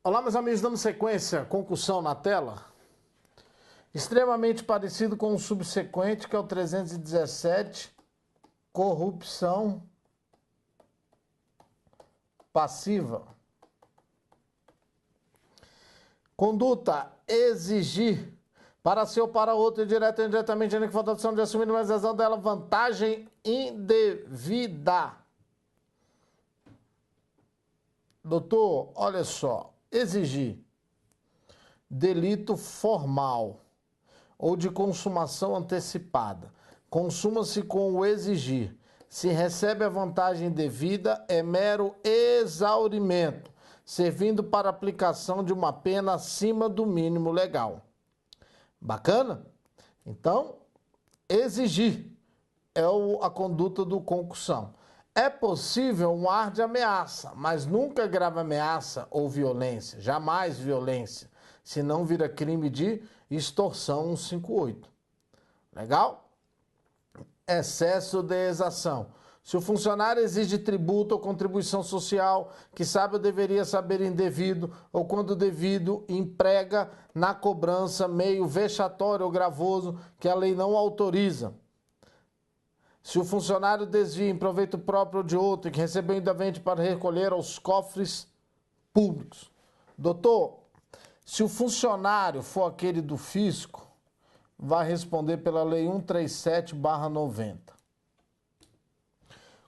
Olá, meus amigos, dando sequência, concussão na tela. Extremamente parecido com o subsequente, que é o 317, corrupção passiva. Conduta, exigir, para si ou para outro, direto ou indiretamente, ainda que for opção de assumir uma razão dela, vantagem indevida. Doutor, olha só, exigir, delito formal ou de consumação antecipada. Consuma-se com o exigir. Se recebe a vantagem devida, é mero exaurimento, servindo para aplicação de uma pena acima do mínimo legal. Bacana? Então, exigir é a conduta do concussão. É possível um ar de ameaça, mas nunca grave ameaça ou violência, jamais violência, senão vira crime de extorsão 158. Legal? Excesso de exação. Se o funcionário exige tributo ou contribuição social, que sabe ou deveria saber indevido, ou quando devido, emprega na cobrança meio vexatório ou gravoso que a lei não autoriza. Se o funcionário desvia em proveito próprio ou de outro e que recebeu indevente para recolher aos cofres públicos. Doutor, se o funcionário for aquele do fisco, vai responder pela lei 137/90.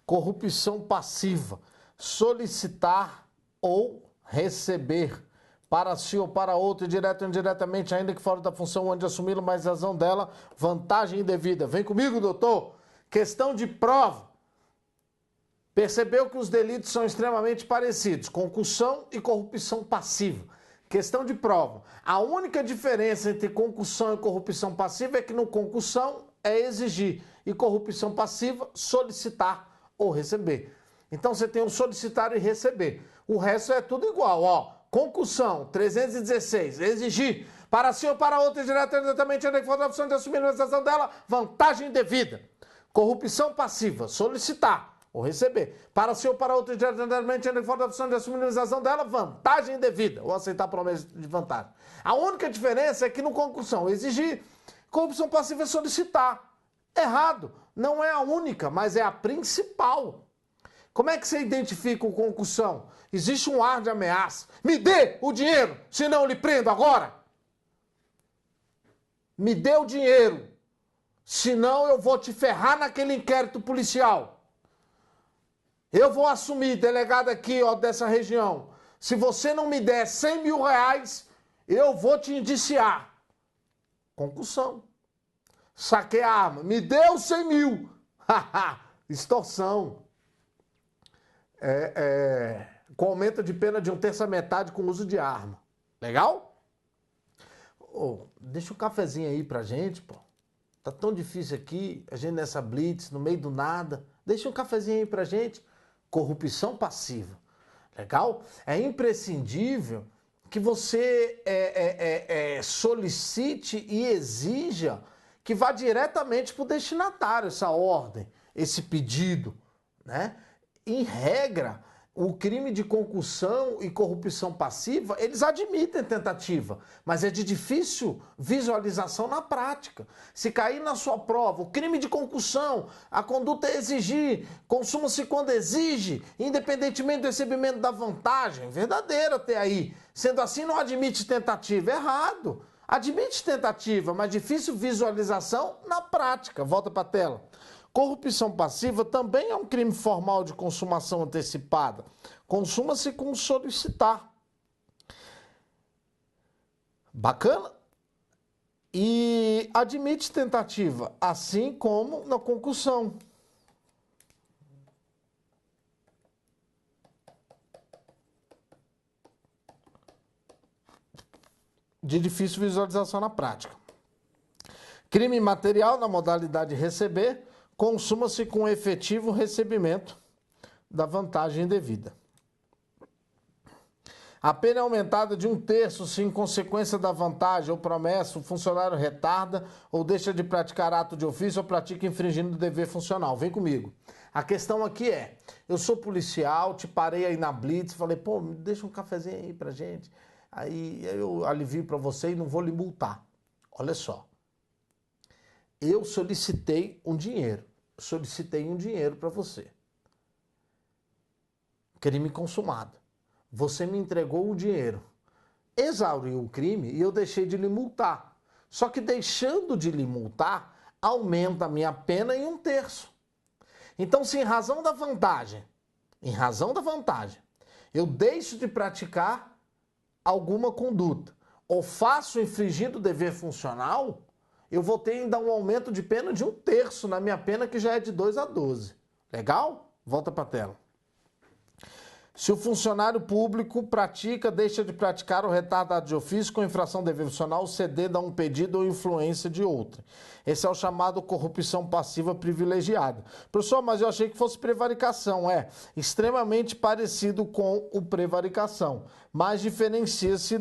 Corrupção passiva, solicitar ou receber para si ou para outro, direto ou indiretamente, ainda que fora da função onde assumi-lo, mas razão dela, vantagem indevida. Vem comigo, doutor. Questão de prova. Percebeu que os delitos são extremamente parecidos, concussão e corrupção passiva. Questão de prova. A única diferença entre concussão e corrupção passiva é que no concussão é exigir e corrupção passiva solicitar ou receber. Então você tem o solicitar e receber. O resto é tudo igual, ó. Concussão, 316, exigir para si ou para outro, diretamente, ainda que for da opção de assumir a realização dela, vantagem indevida. Corrupção passiva, solicitar ou receber. Para si ou para outro, diretamente, ainda que for da opção de assumir a realização dela, vantagem indevida. Ou aceitar a promessa de vantagem. A única diferença é que no concussão, exigir, corrupção passiva é solicitar. Errado. Não é a única, mas é a principal. Como é que você identifica o concussão? Existe um ar de ameaça. Me dê o dinheiro, senão eu lhe prendo agora. Me dê o dinheiro, senão eu vou te ferrar naquele inquérito policial. Eu vou assumir, delegado aqui, ó, dessa região. Se você não me der 100 mil reais, eu vou te indiciar. Concussão. Saquei a arma. Me deu 100 mil. Extorsão. Com aumento de pena de 1/3 a metade com uso de arma. Legal? Oh, deixa um cafezinho aí pra gente, pô. Tá tão difícil aqui, a gente nessa blitz, no meio do nada. Deixa um cafezinho aí pra gente. Corrupção passiva. Legal? É imprescindível que você solicite e exija que vá diretamente para o destinatário essa ordem, esse pedido, né? Em regra, o crime de concussão e corrupção passiva, eles admitem tentativa, mas é de difícil visualização na prática. Se cair na sua prova o crime de concussão, a conduta é exigir, consuma-se quando exige, independentemente do recebimento da vantagem, verdadeiro até aí. Sendo assim, não admite tentativa. Errado. Admite tentativa, mas difícil visualização na prática. Volta para a tela. Corrupção passiva também é um crime formal de consumação antecipada. Consuma-se com solicitar. Bacana? E admite tentativa, assim como na concussão. De difícil visualização na prática. Crime material na modalidade receber, consuma-se com efetivo recebimento da vantagem devida. A pena é aumentada de 1/3 se, em consequência da vantagem ou promessa, o funcionário retarda ou deixa de praticar ato de ofício ou pratica infringindo o dever funcional. Vem comigo. A questão aqui é, eu sou policial, te parei aí na blitz, falei, pô, me deixa um cafezinho aí pra gente. Aí eu alivio pra você e não vou lhe multar. Olha só. Eu solicitei um dinheiro para você. Crime consumado. Você me entregou o dinheiro. Exauriu o crime e eu deixei de lhe multar. Só que deixando de lhe multar, aumenta a minha pena em 1/3. Então, se em razão da vantagem, eu deixo de praticar alguma conduta ou faço infringindo o dever funcional, eu vou ter ainda um aumento de pena de 1/3 na minha pena, que já é de 2 a 12. Legal? Volta para a tela. Se o funcionário público deixa de praticar o retardado de ofício com infração dever funcional, cedendo a um pedido ou influência de outra. Esse é o chamado corrupção passiva privilegiada. Professor, mas eu achei que fosse prevaricação. É extremamente parecido com o prevaricação, mas diferencia-se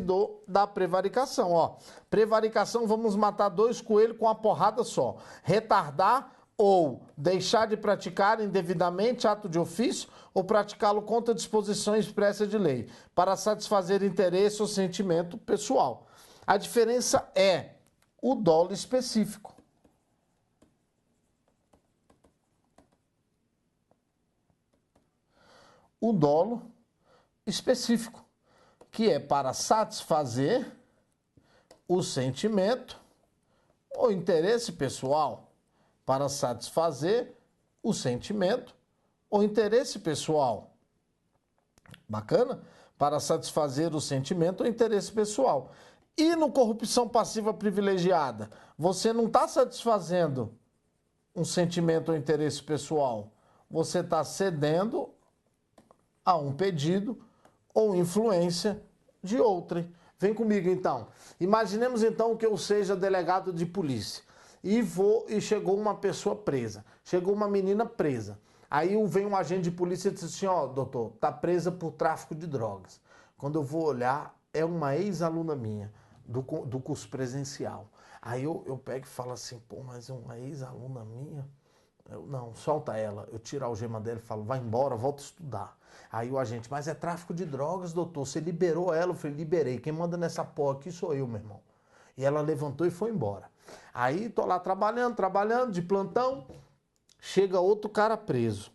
da prevaricação. Ó, prevaricação, vamos matar 2 coelhos com uma porrada só. Retardar ou deixar de praticar indevidamente ato de ofício ou praticá-lo contra disposição expressa de lei, para satisfazer interesse ou sentimento pessoal. A diferença é o dolo específico. O dolo específico, que é para satisfazer o sentimento ou interesse pessoal. Para satisfazer o sentimento ou interesse pessoal. Bacana? Para satisfazer o sentimento ou interesse pessoal. E no corrupção passiva privilegiada, você não está satisfazendo um sentimento ou interesse pessoal. Você está cedendo a um pedido ou influência de outrem. Vem comigo então. Imaginemos então que eu seja delegado de polícia. E chegou uma pessoa presa, chegou uma menina presa. Aí vem um agente de polícia e diz assim, ó, doutor, tá presa por tráfico de drogas. Quando eu vou olhar, é uma ex-aluna minha, do curso presencial. Aí eu pego e falo assim, pô, mas é uma ex-aluna minha? Não, solta ela. Eu tiro a algema dela e falo, vai embora, volta a estudar. Aí o agente, mas é tráfico de drogas, doutor, você liberou ela? Eu falei, liberei, quem manda nessa porra aqui sou eu, meu irmão. E ela levantou e foi embora. Aí tô lá trabalhando, de plantão, chega outro cara preso.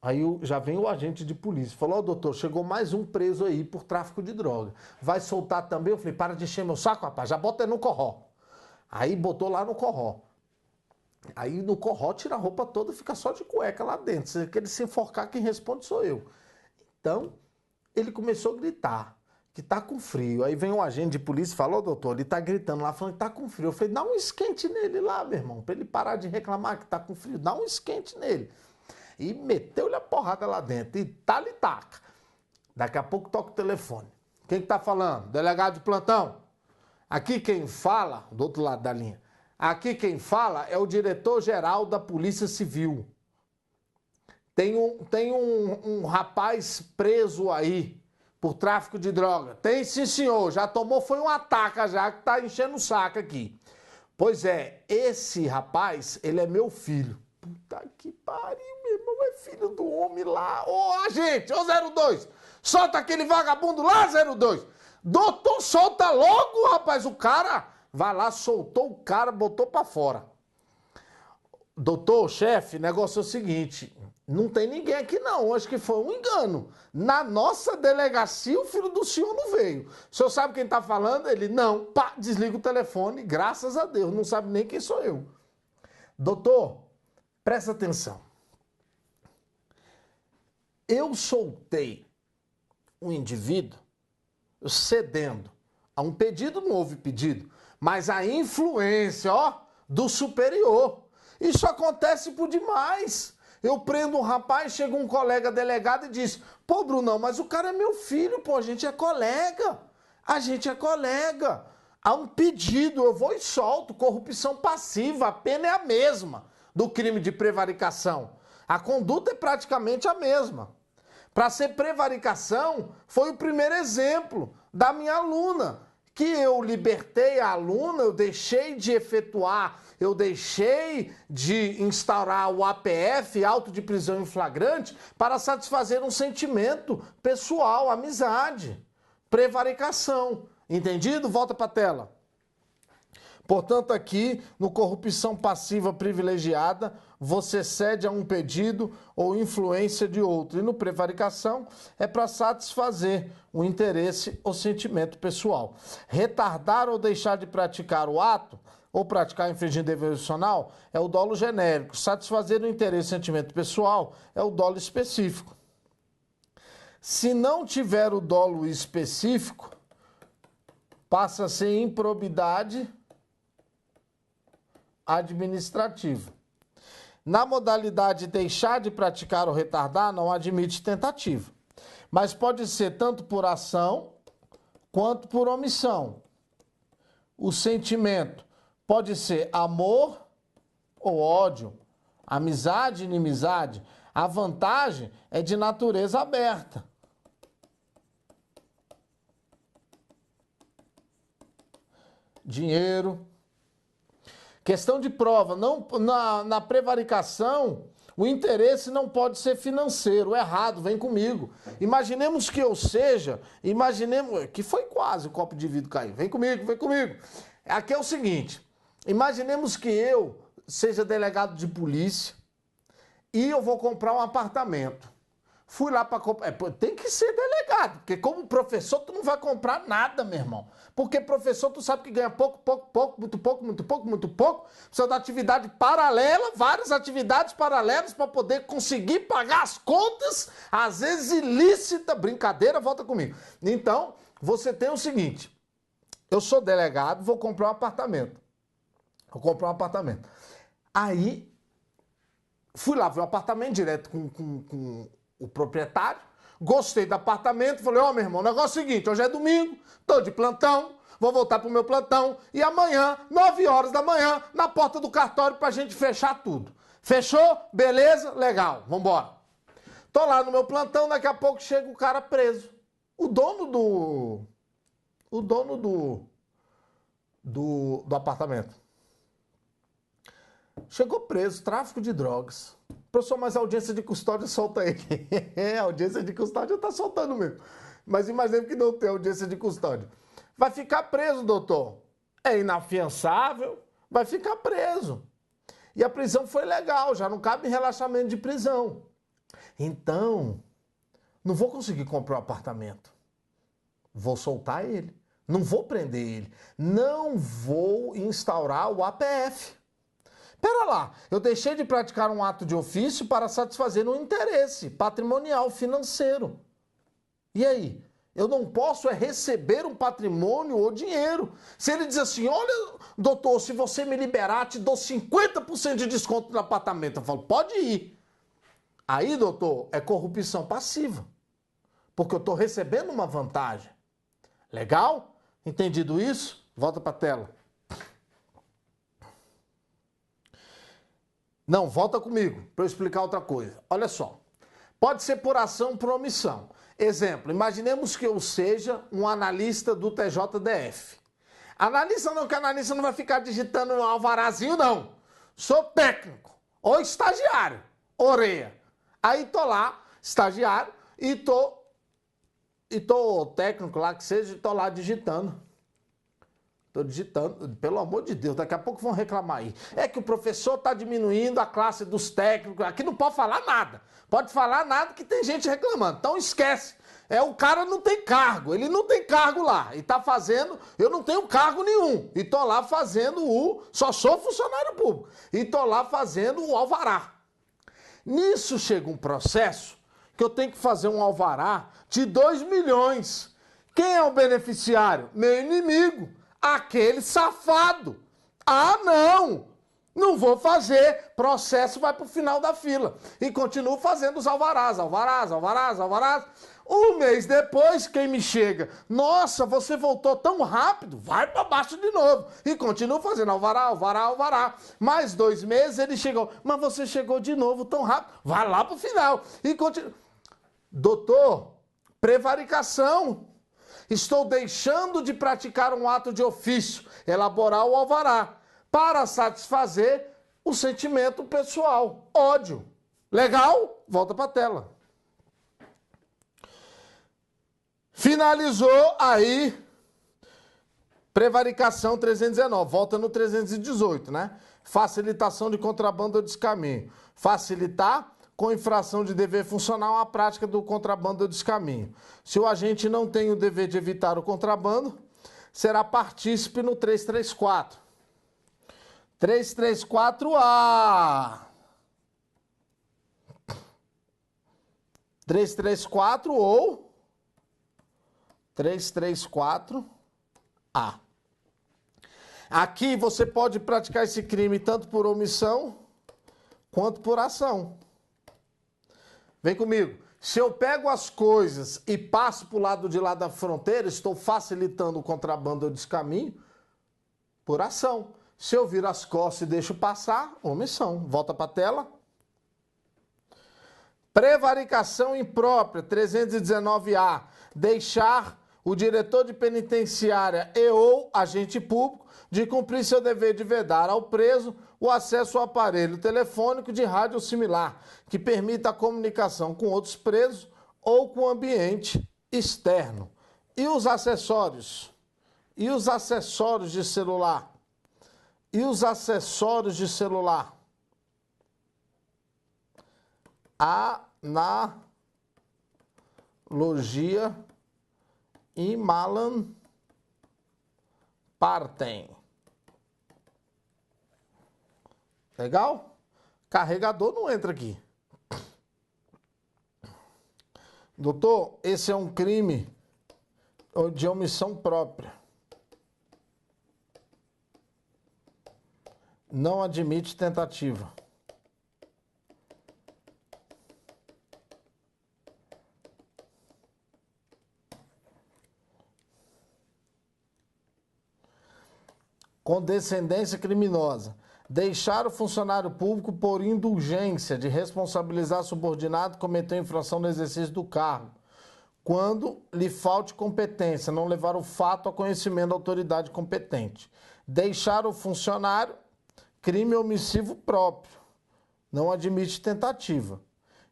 Aí já vem o agente de polícia, falou, ó, doutor, chegou mais um preso aí por tráfico de droga. Vai soltar também? Eu falei, para de encher meu saco, rapaz, já bota ele no corró. Aí botou lá no corró. Aí no corró tira a roupa toda e fica só de cueca lá dentro. Se ele se enforcar, quem responde sou eu. Então, ele começou a gritar que tá com frio. Aí vem um agente de polícia e fala, ô doutor, ele tá gritando lá, falando que tá com frio. Eu falei, dá um esquente nele lá, meu irmão, pra ele parar de reclamar que tá com frio. Dá um esquente nele. E meteu-lhe a porrada lá dentro. E taca. Daqui a pouco toca o telefone. Quem que tá falando? Delegado de plantão. Aqui quem fala, do outro lado da linha, aqui quem fala é o diretor-geral da Polícia Civil. Tem um rapaz preso aí por tráfico de droga. Tem sim, senhor. Já tomou, foi uma taca já, que tá enchendo o saco aqui. Pois é, esse rapaz, ele é meu filho. Puta que pariu, meu irmão, é filho do homem lá. Ô, agente, ô 02, solta aquele vagabundo lá, 02. Doutor, solta logo, rapaz, o cara. Vai lá, soltou o cara, botou pra fora. Doutor, chefe, negócio é o seguinte, não tem ninguém aqui não, acho que foi um engano. Na nossa delegacia o filho do senhor não veio. O senhor sabe quem tá falando? Ele, não, pá, desliga o telefone, graças a Deus, não sabe nem quem sou eu. Doutor, presta atenção. Eu soltei um indivíduo cedendo a um pedido, não houve pedido, mas a influência, ó, do superior. Isso acontece por demais. Eu prendo um rapaz, chega um colega delegado e diz, pô, Brunão, mas o cara é meu filho, pô, a gente é colega. A gente é colega. Há um pedido, eu vou e solto, corrupção passiva, a pena é a mesma do crime de prevaricação. A conduta é praticamente a mesma. Para ser prevaricação, foi o primeiro exemplo da minha aluna, que eu libertei a aluna, eu deixei de efetuar, eu deixei de instaurar o APF, auto de prisão em flagrante, para satisfazer um sentimento pessoal, amizade, prevaricação. Entendido? Volta para a tela. Portanto, aqui, no corrupção passiva privilegiada, você cede a um pedido ou influência de outro. E no prevaricação, é para satisfazer o interesse ou sentimento pessoal. Retardar ou deixar de praticar o ato, ou praticar infringindo dever adicional, é o dolo genérico. Satisfazer o interesse e sentimento pessoal é o dolo específico. Se não tiver o dolo específico, passa a ser improbidade administrativa. Na modalidade deixar de praticar ou retardar, não admite tentativa. Mas pode ser tanto por ação quanto por omissão. O sentimento pode ser amor ou ódio, amizade e inimizade. A vantagem é de natureza aberta. Dinheiro. Questão de prova. Não, na prevaricação, o interesse não pode ser financeiro. Errado, vem comigo. Imaginemos que eu seja, imaginemos, que foi quase o copo de vidro cair. Vem comigo, vem comigo. Aqui é o seguinte, imaginemos que eu seja delegado de polícia e eu vou comprar um apartamento. Fui lá para comprar. Tem que ser delegado, porque como professor tu não vai comprar nada, meu irmão. Porque professor tu sabe que ganha pouco, muito pouco. Precisa da atividade paralela, várias atividades paralelas para poder conseguir pagar as contas, às vezes ilícita, brincadeira, volta comigo. Então, você tem o seguinte, eu sou delegado, vou comprar um apartamento. Aí, fui lá ver um apartamento direto com o proprietário, gostei do apartamento, falei, ó, meu irmão, o negócio é o seguinte, hoje é domingo, tô de plantão, vou voltar pro meu plantão e amanhã, 9 horas da manhã, na porta do cartório pra gente fechar tudo. Fechou? Beleza? Legal, vambora. Tô lá no meu plantão, daqui a pouco chega o cara preso. O dono do apartamento. Chegou preso, tráfico de drogas. Professor, mas a audiência de custódia solta ele. A audiência de custódia tá soltando mesmo. Mas imagine que não tem audiência de custódia. Vai ficar preso, doutor. É inafiançável, vai ficar preso. E a prisão foi legal, já não cabe relaxamento de prisão. Então, não vou conseguir comprar um apartamento. Vou soltar ele. Não vou prender ele. Não vou instaurar o APF. Pera lá, eu deixei de praticar um ato de ofício para satisfazer um interesse patrimonial, financeiro. E aí? Eu não posso receber um patrimônio ou dinheiro. Se ele diz assim, olha, doutor, se você me liberar, te dou 50% de desconto no apartamento. Eu falo, pode ir. Aí, doutor, é corrupção passiva. Porque eu estou recebendo uma vantagem. Legal? Entendido isso? Volta para a tela. Não, volta comigo para eu explicar outra coisa. Olha só. Pode ser por ação ou por omissão. Exemplo, imaginemos que eu seja um analista do TJDF. Analista não, que analista não vai ficar digitando um alvarazinho, não. Sou técnico ou estagiário, orelha. Aí tô lá, estagiário, e tô técnico lá que seja, e tô lá digitando. Tô digitando, pelo amor de Deus, daqui a pouco vão reclamar aí. É que o professor tá diminuindo a classe dos técnicos, aqui não pode falar nada. Pode falar nada que tem gente reclamando, então esquece. O cara não tem cargo, ele não tem cargo lá. E tá fazendo, eu não tenho cargo nenhum. E tô lá fazendo só sou funcionário público. E tô lá fazendo o alvará. Nisso chega um processo que eu tenho que fazer um alvará de 2 milhões. Quem é o beneficiário? Meu inimigo. Aquele safado. Ah, não! Não vou fazer. Processo vai para o final da fila. E continuo fazendo os alvarás. Um mês depois, quem me chega? Nossa, você voltou tão rápido. Vai para baixo de novo. E continuo fazendo alvará. Mais 2 meses ele chegou. Mas você chegou de novo tão rápido. Vai lá para o final. E continua. Doutor, prevaricação. Estou deixando de praticar um ato de ofício, elaborar o alvará, para satisfazer o sentimento pessoal, ódio. Legal? Volta para a tela. Finalizou aí, prevaricação 319, volta no 318, né? Facilitação de contrabando ou descaminho. Facilitar com infração de dever funcional a prática do contrabando ou descaminho. Se o agente não tem o dever de evitar o contrabando, será partícipe no 334. 334A. 334 ou 334A. Aqui você pode praticar esse crime tanto por omissão quanto por ação. Vem comigo. Se eu pego as coisas e passo para o lado de lá da fronteira, estou facilitando o contrabando ou descaminho por ação. Se eu viro as costas e deixo passar, omissão. Volta para a tela. Prevaricação imprópria, 319A. Deixar o diretor de penitenciária e ou agente público de cumprir seu dever de vedar ao preso o acesso ao aparelho telefônico de rádio ou similar, que permita a comunicação com outros presos ou com o ambiente externo. E os acessórios? E os acessórios de celular? E os acessórios de celular? Analogia e Malan partem. Legal? Carregador não entra aqui. Doutor, esse é um crime de omissão própria. Não admite tentativa. Condescendência criminosa. Deixar o funcionário público por indulgência de responsabilizar subordinado que cometeu infração no exercício do cargo, quando lhe falte competência, não levar o fato a conhecimento da autoridade competente. Deixar o funcionário, crime omissivo próprio, não admite tentativa.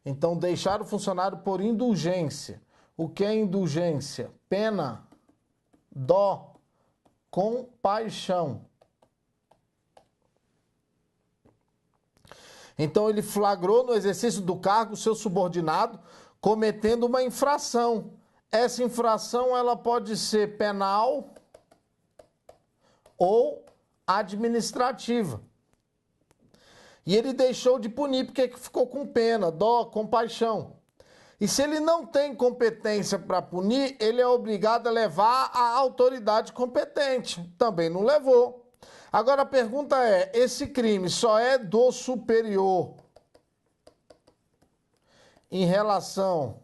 Então, deixar o funcionário por indulgência. O que é indulgência? Pena, dó, compaixão. Então ele flagrou no exercício do cargo seu subordinado cometendo uma infração. Essa infração ela pode ser penal ou administrativa. E ele deixou de punir porque ficou com pena, dó, compaixão. E se ele não tem competência para punir, ele é obrigado a levar à autoridade competente. Também não levou. Agora a pergunta é, esse crime só é do superior em relação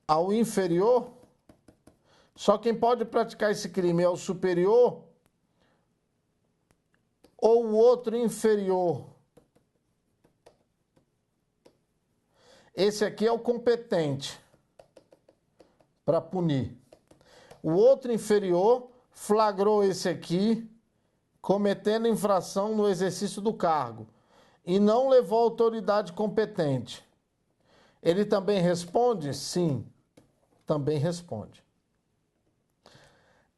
ao inferior? Só quem pode praticar esse crime é o superior ou o outro inferior? Esse aqui é o competente para punir. O outro inferior flagrou esse aqui cometendo infração no exercício do cargo e não levou a autoridade competente. Ele também responde? Sim, também responde.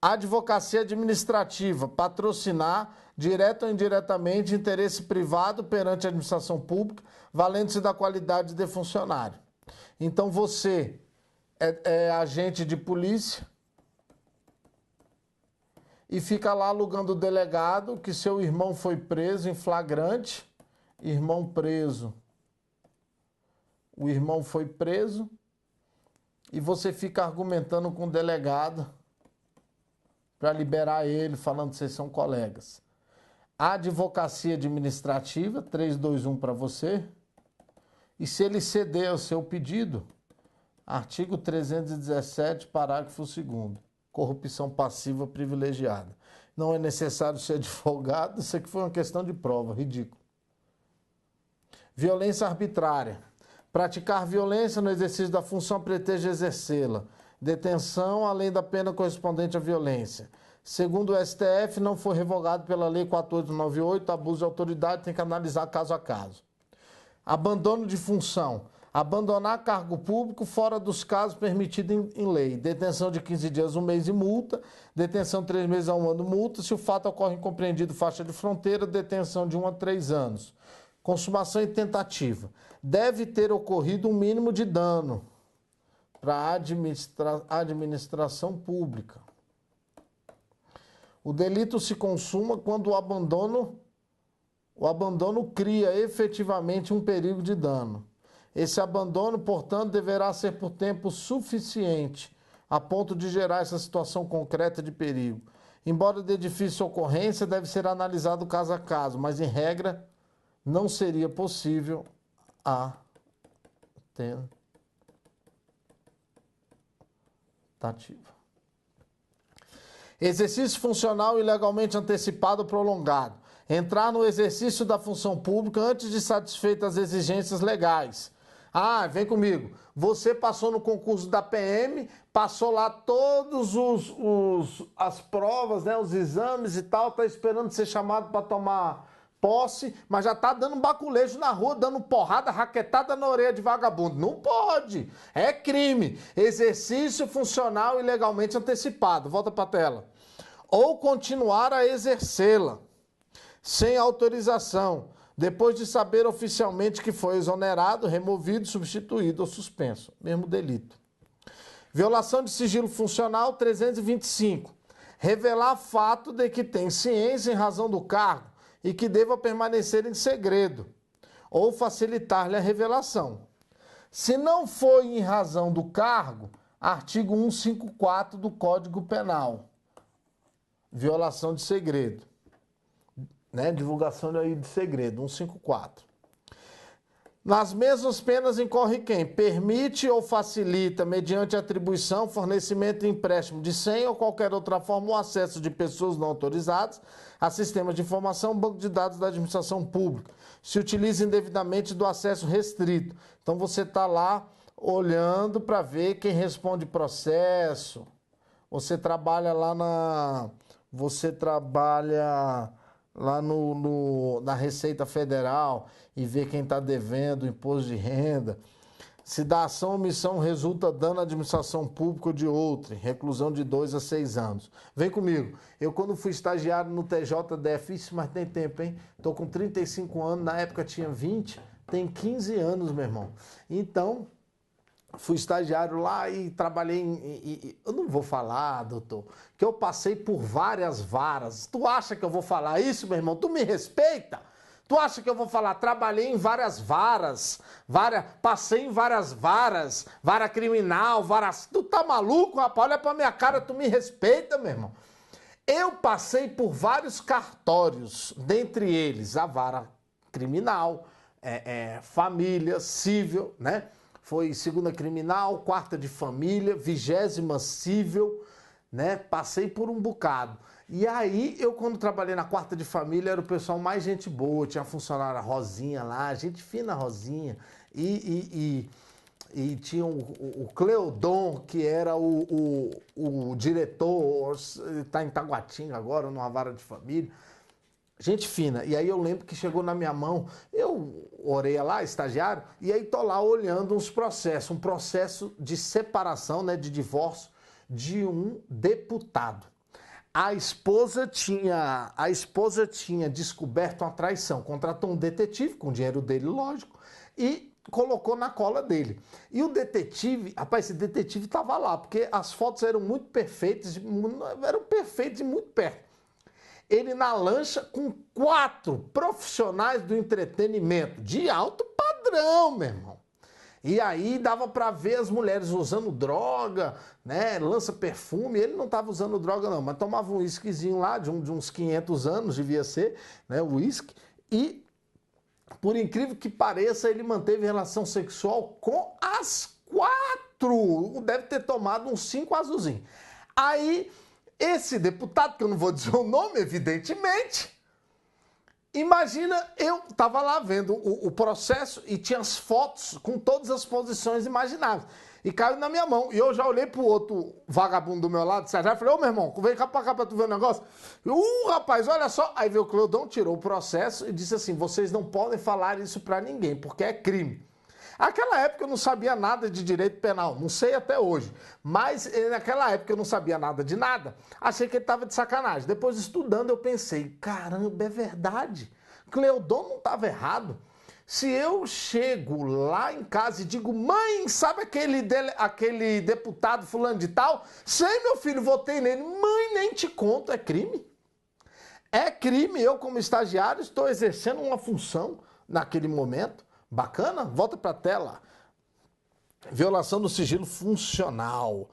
Advocacia administrativa, patrocinar, direto ou indiretamente, interesse privado perante a administração pública, valendo-se da qualidade de funcionário. Então você é agente de polícia e fica lá alugando o delegado que seu irmão foi preso em flagrante, irmão preso. O irmão foi preso e você fica argumentando com o delegado para liberar ele, falando que vocês são colegas. Advocacia administrativa, 321 para você. E se ele ceder ao seu pedido, artigo 317, parágrafo 2º. Corrupção passiva privilegiada. Não é necessário ser advogado, isso aqui foi uma questão de prova, ridículo. Violência arbitrária. Praticar violência no exercício da função pretende exercê-la. Detenção, além da pena correspondente à violência. Segundo o STF, não foi revogado pela Lei 1498, abuso de autoridade tem que analisar caso a caso. Abandono de função. Abandonar cargo público fora dos casos permitidos em lei. Detenção de 15 dias, 1 mês e multa. Detenção de 3 meses a 1 ano, multa. Se o fato ocorre incompreendido faixa de fronteira, detenção de 1 a 3 anos. Consumação e tentativa. Deve ter ocorrido um mínimo de dano para a administração pública. O delito se consuma quando o abandono cria efetivamente um perigo de dano. Esse abandono, portanto, deverá ser por tempo suficiente a ponto de gerar essa situação concreta de perigo. Embora de difícil ocorrência, deve ser analisado caso a caso, mas, em regra, não seria possível a tentativa. Exercício funcional ilegalmente antecipado ou prolongado. Entrar no exercício da função pública antes de satisfeitas as exigências legais. Ah, vem comigo. Você passou no concurso da PM, passou lá todos as provas, né, os exames e tal, tá esperando ser chamado para tomar posse, mas já tá dando baculejo na rua, dando porrada, raquetada na orelha de vagabundo. Não pode. É crime. Exercício funcional ilegalmente antecipado. Volta para a tela. Ou continuar a exercê-la sem autorização, depois de saber oficialmente que foi exonerado, removido, substituído ou suspenso. Mesmo delito. Violação de sigilo funcional 325. Revelar fato de que tem ciência em razão do cargo e que deva permanecer em segredo, ou facilitar-lhe a revelação. Se não foi em razão do cargo, artigo 154 do Código Penal. Violação de segredo. Né? Divulgação de segredo, 154. Nas mesmas penas incorre quem? Permite ou facilita, mediante atribuição, fornecimento e empréstimo de senha ou qualquer outra forma, o acesso de pessoas não autorizadas a sistemas de informação, banco de dados da administração pública. Se utiliza indevidamente do acesso restrito. Então você está lá olhando para ver quem responde processo. Você trabalha lá na Receita Federal e vê quem está devendo imposto de renda. Se da ação ou omissão resulta dano à administração pública ou de outrem, reclusão de 2 a 6 anos. Vem comigo. Eu, quando fui estagiário no TJDF, isso, mas tem tempo, hein? Tô com 35 anos, na época tinha 20, tem 15 anos, meu irmão. Então, fui estagiário lá e trabalhei eu não vou falar, doutor, que eu passei por várias varas. Tu acha que eu vou falar isso, meu irmão? Tu me respeita? Tu acha que eu vou falar? Trabalhei em várias varas, passei em várias varas, vara criminal, Tu tá maluco, rapaz? Olha pra minha cara, tu me respeita, meu irmão. Eu passei por vários cartórios, dentre eles a vara criminal, família, cível, né? Foi 2ª criminal, 4ª de família, 20ª cível, né? Passei por um bocado. E aí, eu quando trabalhei na 4ª de família, era o pessoal mais gente boa, tinha a funcionária Rosinha lá, gente fina Rosinha, e tinha o Cleodon, que era o diretor, está em Taguatinga agora, numa vara de família. Gente fina. E aí eu lembro que chegou na minha mão, eu orei lá, estagiário, e aí tô lá olhando uns processos, um processo de separação, né, de divórcio de um deputado. A esposa tinha descoberto uma traição, contratou um detetive, com o dinheiro dele, lógico, e colocou na cola dele. E o detetive, rapaz, esse detetive estava lá, porque as fotos eram muito perfeitas, e muito perto. Ele na lancha com 4 profissionais do entretenimento, de alto padrão, meu irmão. E aí dava para ver as mulheres usando droga, né, lança perfume. Ele não estava usando droga não, mas tomava um uísquezinho lá, de uns 500 anos, devia ser, né, o uísque. E, por incrível que pareça, ele manteve relação sexual com as 4. Deve ter tomado uns 5 azulzinhos. Aí, esse deputado, que eu não vou dizer o nome, evidentemente, Imagina, eu estava lá vendo o processo e tinha as fotos com todas as posições imagináveis. E caiu na minha mão. E eu já olhei pro outro vagabundo do meu lado, Sérgio, e falei, ô meu irmão, vem cá pra tu ver o negócio. Rapaz, olha só. Aí veio o Cleudão, tirou o processo e disse assim, vocês não podem falar isso pra ninguém, porque é crime. Naquela época eu não sabia nada de direito penal, não sei até hoje. Mas naquela época eu não sabia nada de nada, achei que ele estava de sacanagem. Depois estudando eu pensei, caramba, é verdade. Cleudon não estava errado. Se eu chego lá em casa e digo, mãe, sabe aquele deputado fulano de tal? Sei, meu filho, votei nele. Mãe, nem te conto, é crime. É crime, eu como estagiário estou exercendo uma função naquele momento. Bacana? Volta para a tela. Violação do sigilo funcional.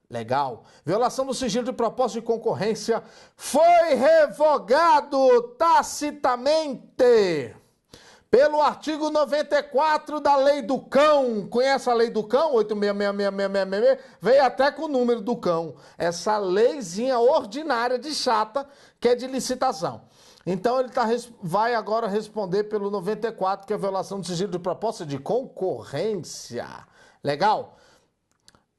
Legal. Violação do sigilo de propósito de concorrência foi revogado tacitamente pelo artigo 94 da Lei do Cão. Conhece a Lei do Cão? 866666. Veio até com o número do cão. Essa leizinha ordinária de chata que é de licitação. Então ele vai agora responder pelo 94, que é a violação do sigilo de proposta de concorrência. Legal?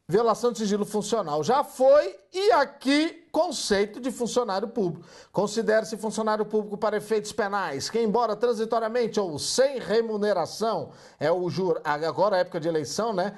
Violação de sigilo funcional já foi, e aqui conceito de funcionário público. Considere-se funcionário público para efeitos penais, que embora transitoriamente ou sem remuneração, agora é época de eleição, né?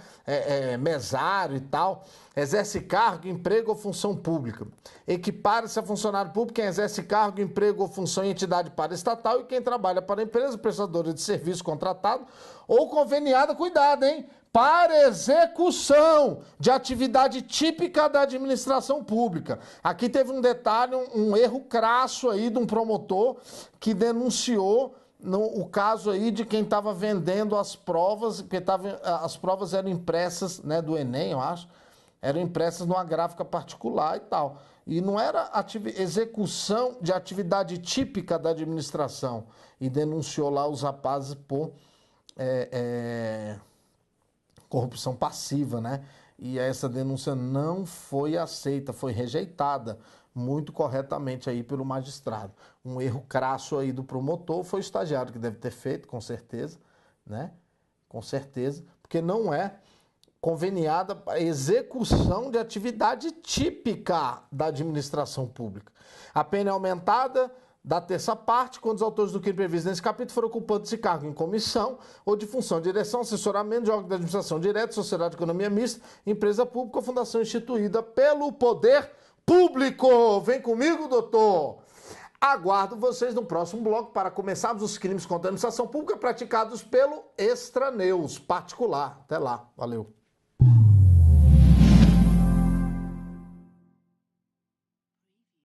Mesário e tal, exerce cargo, emprego ou função pública. Equipara-se a funcionário público quem exerce cargo, emprego ou função em entidade paraestatal e quem trabalha para empresa prestadora de serviço contratado ou conveniada, cuidado, hein? Para execução de atividade típica da administração pública. Aqui teve um detalhe, um erro crasso aí de um promotor que denunciou o caso aí de quem estava vendendo as provas, porque as provas eram impressas, né, do Enem, eu acho, eram impressas numa gráfica particular e tal. E não era execução de atividade típica da administração. E denunciou lá os rapazes por corrupção passiva, né? E essa denúncia não foi aceita, foi rejeitada muito corretamente aí pelo magistrado. Um erro crasso aí do promotor, foi o estagiário que deve ter feito, com certeza, né? Com certeza, porque não é conveniada a execução de atividade típica da administração pública. A pena é aumentada da terça parte, quando os autores do crime previsto nesse capítulo foram ocupantes de cargo em comissão ou de função de direção, assessoramento de órgão de administração direta, sociedade de economia mista, empresa pública ou fundação instituída pelo poder público. Vem comigo, doutor! Aguardo vocês no próximo bloco para começarmos os crimes contra a administração pública praticados pelo Extraneus particular. Até lá. Valeu.